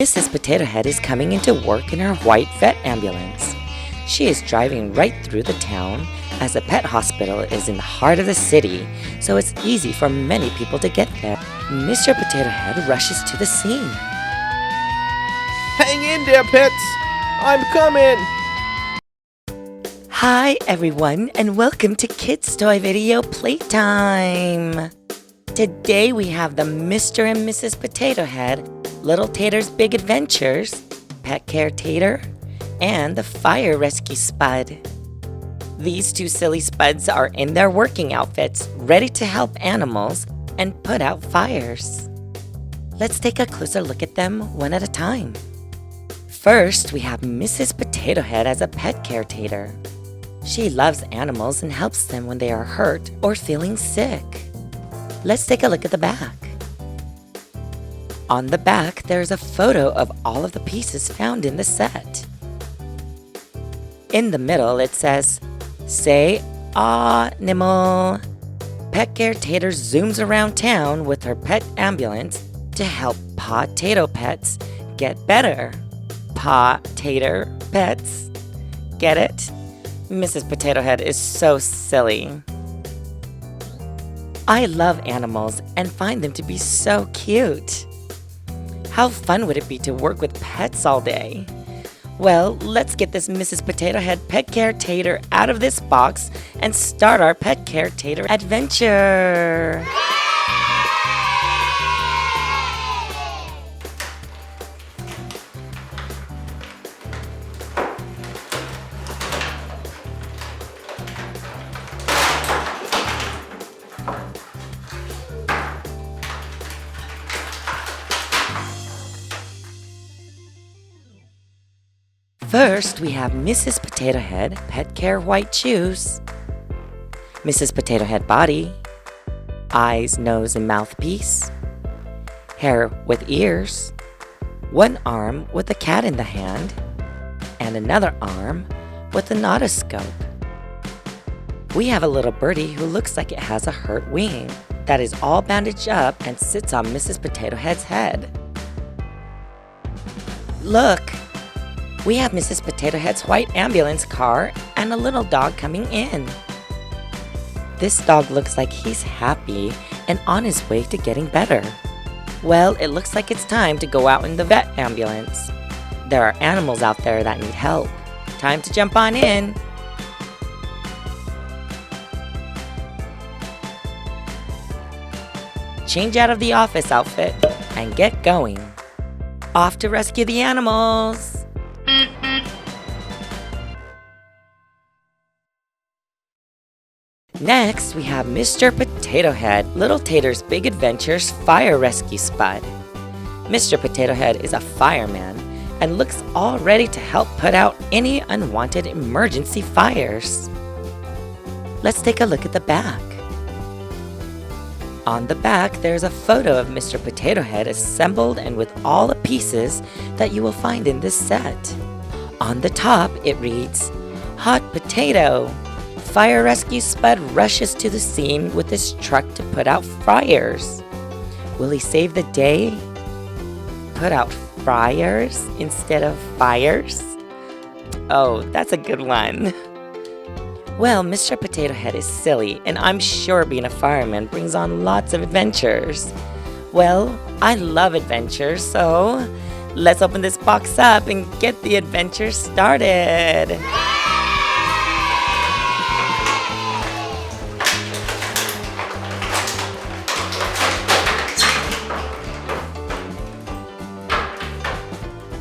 Mrs. Potato Head is coming into work in her white vet ambulance. She is driving right through the town, as the pet hospital is in the heart of the city, so it's easy for many people to get there. Mr. Potato Head rushes to the scene. Hang in there, pets! I'm coming! Hi everyone, and welcome to Kids Toy Video Playtime! Today we have the Mr. and Mrs. Potato Head, Little Tater's Big Adventures, Pet Care Tater, and the Fire Rescue Spud. These two silly spuds are in their working outfits, ready to help animals and put out fires. Let's take a closer look at them one at a time. First, we have Mrs. Potato Head as a pet caretaker. She loves animals and helps them when they are hurt or feeling sick. Let's take a look at the back. On the back, there's a photo of all of the pieces found in the set. In the middle, it says, "Say animal." Pet Care Tater zooms around town with her pet ambulance to help potato pets get better. Tater pets. Get it? Mrs. Potato Head is so silly. I love animals and find them to be so cute. How fun would it be to work with pets all day? Well, let's get this Mrs. Potato Head Pet Care Tater out of this box and start our Pet Care Tater adventure. First, we have Mrs. Potato Head Pet Care White Shoes, Mrs. Potato Head Body, eyes, nose, and mouthpiece, hair with ears, one arm with a cat in the hand, and another arm with an otoscope. We have a little birdie who looks like it has a hurt wing that is all bandaged up and sits on Mrs. Potato Head's head. Look! We have Mrs. Potato Head's white ambulance car and a little dog coming in. This dog looks like he's happy and on his way to getting better. Well, it looks like it's time to go out in the vet ambulance. There are animals out there that need help. Time to jump on in. Change out of the office outfit and get going. Off to rescue the animals. Next, we have Mr. Potato Head, Little Tater's Big Adventures Fire Rescue Spud. Mr. Potato Head is a fireman and looks all ready to help put out any unwanted emergency fires. Let's take a look at the back. On the back, there's a photo of Mr. Potato Head assembled and with all the pieces that you will find in this set. On the top, it reads, "Hot Potato." Fire Rescue Spud rushes to the scene with his truck to put out fires. Will he save the day? Put out fryers instead of fires? Oh, that's a good one. Well, Mr. Potato Head is silly, and I'm sure being a fireman brings on lots of adventures. Well, I love adventures, so let's open this box up and get the adventure started.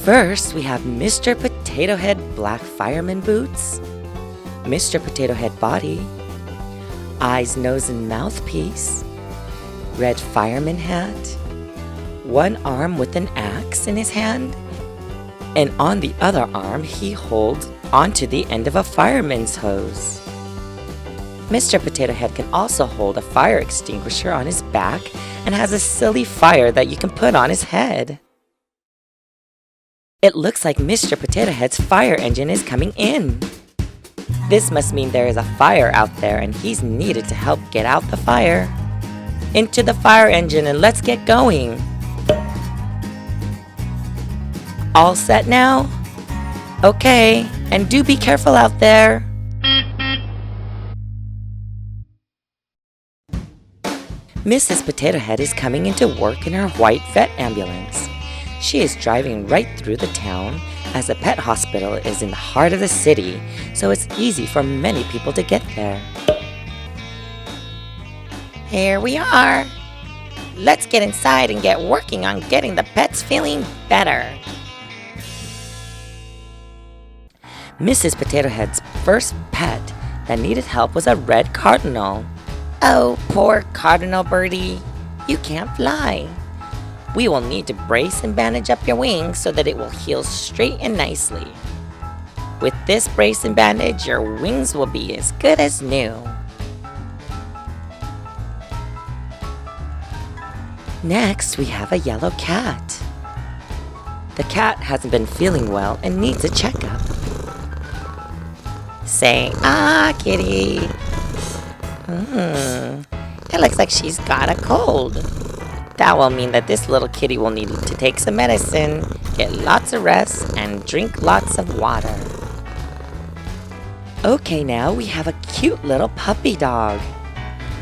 First, we have Mr. Potato Head Black Fireman Boots, Mr. Potato Head Body, eyes, nose, and mouthpiece, red fireman hat, one arm with an axe in his hand, and on the other arm he holds onto the end of a fireman's hose. Mr. Potato Head can also hold a fire extinguisher on his back and has a silly fire that you can put on his head. It looks like Mr. Potato Head's fire engine is coming in. This must mean there is a fire out there and he's needed to help get out the fire. Into the fire engine and let's get going. All set now? Okay, and do be careful out there. Mrs. Potato Head is coming into work in her white vet ambulance. She is driving right through the town, as the pet hospital is in the heart of the city, so it's easy for many people to get there. Here we are. Let's get inside and get working on getting the pets feeling better. Mrs. Potato Head's first pet that needed help was a red cardinal. Oh, poor cardinal birdie. You can't fly. We will need to brace and bandage up your wings so that it will heal straight and nicely. With this brace and bandage, your wings will be as good as new. Next, we have a yellow cat. The cat hasn't been feeling well and needs a checkup. Say, "Ah, kitty." It looks like she's got a cold. That will mean that this little kitty will need to take some medicine, get lots of rest, and drink lots of water. Okay, now we have a cute little puppy dog.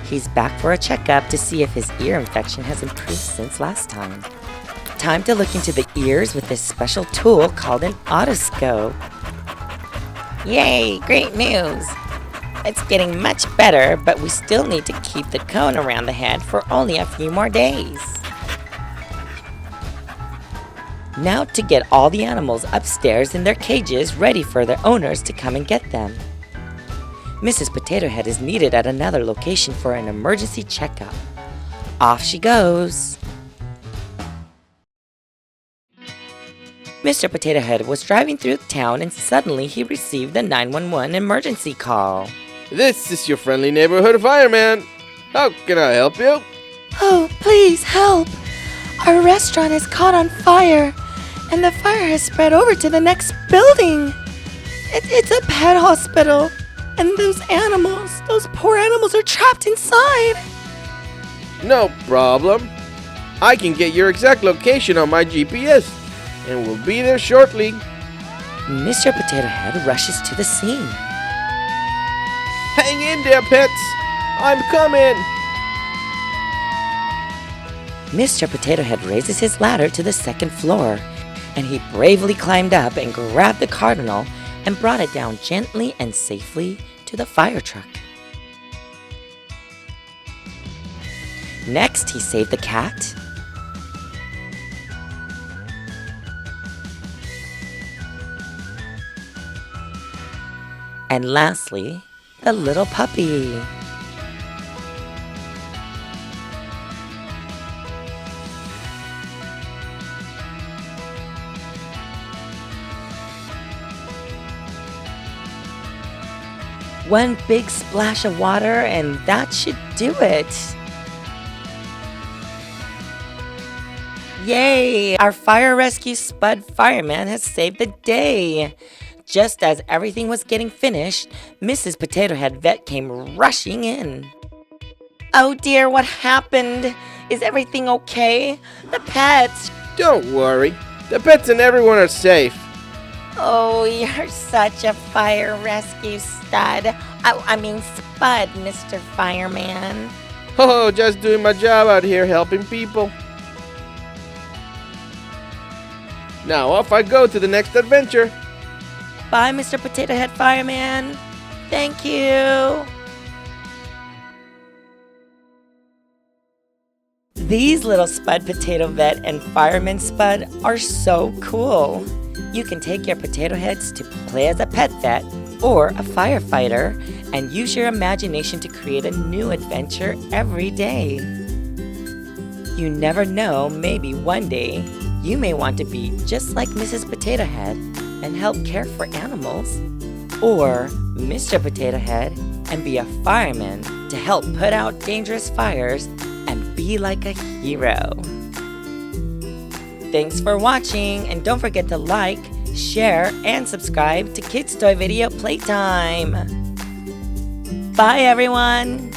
He's back for a checkup to see if his ear infection has improved since last time. Time to look into the ears with this special tool called an otoscope. Yay, great news! It's getting much better, but we still need to keep the cone around the head for only a few more days. Now to get all the animals upstairs in their cages ready for their owners to come and get them. Mrs. Potato Head is needed at another location for an emergency checkup. Off she goes. Mr. Potato Head was driving through town and suddenly he received the 911 emergency call. This is your friendly neighborhood fireman. How can I help you? Oh, please help! Our restaurant is caught on fire, and the fire has spread over to the next building. It's a pet hospital, and those poor animals are trapped inside. No problem. I can get your exact location on my GPS, and we'll be there shortly. Mr. Potato Head rushes to the scene. Hang in there, pets. I'm coming. Mr. Potato Head raises his ladder to the second floor, and he bravely climbed up and grabbed the cardinal and brought it down gently and safely to the fire truck. Next, he saved the cat. And lastly, the little puppy. One big splash of water and that should do it. Yay! Our fire rescue Spud fireman has saved the day. Just as everything was getting finished, Mrs. Potato Head vet came rushing in. Oh dear, what happened? Is everything okay? The pets. Don't worry. The pets and everyone are safe. Oh, you're such a fire rescue stud. Spud, Mr. Fireman. Oh, just doing my job out here helping people. Now off I go to the next adventure. Bye, Mr. Potato Head Fireman. Thank you. These little Spud Potato Vet and Fireman Spud are so cool. You can take your potato heads to play as a pet vet or a firefighter and use your imagination to create a new adventure every day. You never know, maybe one day you may want to be just like Mrs. Potato Head and help care for animals, or Mr. Potato Head and be a fireman to help put out dangerous fires and be like a hero. Thanks for watching, and don't forget to like, share, and subscribe to Kids Toy Video Playtime. Bye everyone!